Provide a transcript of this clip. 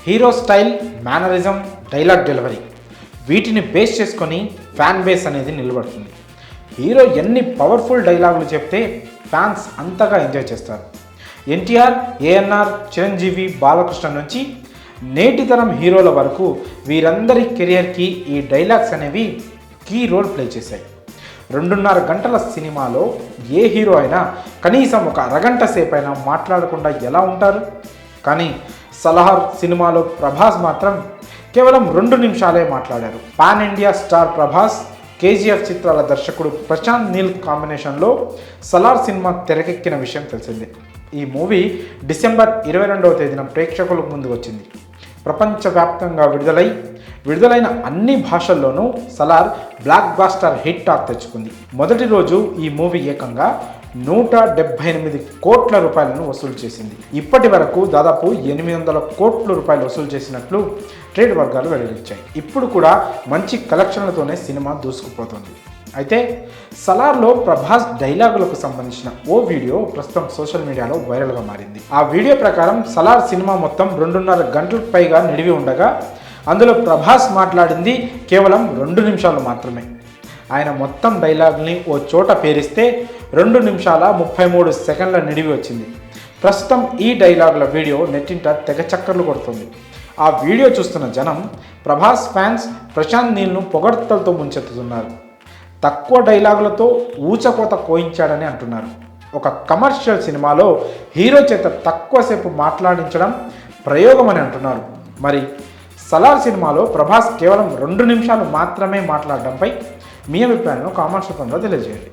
Hero style, mannerism, dialogue delivery వీటిని base చేసుకొని fan base అనేది నిలబడుతుంది. హీరో ఎన్ని పవర్ఫుల్ డైలాగులు చెప్తే ఫ్యాన్స్ అంతగా ఎంజాయ్ చేస్తారు. ఎన్టీఆర్, ఏఎన్ఆర్, చిరంజీవి, బాలకృష్ణ నుంచి నేటి తరం హీరోల వరకు వీరందరి కెరియర్కి ఈ డైలాగ్స్ అనేవి కీ రోల్ ప్లే చేశాయి. 2.5 గంటల సినిమాలో ఏ హీరో అయినా కనీసం ఒక అరగంట సేపు అయినా మాట్లాడకుండా ఎలా ఉంటారు? కానీ సలార్ సినిమాలో ప్రభాస్ మాత్రం కేవలం 2 నిమిషాలే మాట్లాడారు. Pan India star Prabhas, KGF చిత్రాల దర్శకుడు ప్రశాంత్ నీల్ కాంబినేషన్లో సలార్ సినిమా తెరకెక్కిన విషయం తెలిసిందే. ఈ మూవీ డిసెంబర్ 22వ తేదీన ప్రేక్షకుల ముందు వచ్చింది. ప్రపంచవ్యాప్తంగా విడుదలైన అన్ని భాషల్లోనూ Salaar blockbuster hit talk తెచ్చుకుంది. మొదటి రోజు ఈ మూవీ ఏకంగా 178 కోట్ల రూపాయలను వసూలు చేసింది. ఇప్పటి వరకు దాదాపు 800 కోట్ల రూపాయలు వసూలు చేసినట్లు ట్రేడ్ వర్గాలు వెల్లడించాయి. ఇప్పుడు కూడా మంచి కలెక్షన్లతోనే సినిమా దూసుకుపోతుంది. అయితే సలార్లో ప్రభాస్ డైలాగులకు సంబంధించిన ఓ వీడియో ప్రస్తుతం సోషల్ మీడియాలో వైరల్గా మారింది. ఆ వీడియో ప్రకారం సలార్ సినిమా మొత్తం 2.5 గంటలకు పైగా నిడివి ఉండగా అందులో ప్రభాస్ మాట్లాడింది కేవలం 2 నిమిషాలు మాత్రమే. ఆయన మొత్తం డైలాగ్ని ఓ చోట పేరిస్తే 2 నిమిషాల 33 సెకండ్ల నిడివి వచ్చింది. ప్రస్తుతం ఈ డైలాగుల వీడియో నెట్టింట తెగ చక్కర్లు కొడుతుంది. ఆ వీడియో చూస్తున్న జనం ప్రభాస్ ఫ్యాన్స్ ప్రశాంత్ నీల్ను పొగడ్తలతో ముంచెత్తుతున్నారు. తక్కువ డైలాగులతో ఊచకోత కోయించాడని అంటున్నారు. ఒక కమర్షియల్ సినిమాలో హీరో చేత తక్కువసేపు మాట్లాడించడం ప్రయోగం అని అంటున్నారు. మరి సలార్ సినిమాలో ప్రభాస్ కేవలం 2 నిమిషాలు మాత్రమే మాట్లాడడంపై మీ అభిప్రాయాలను కామెంట్స్ రూపంలో తెలియజేయండి.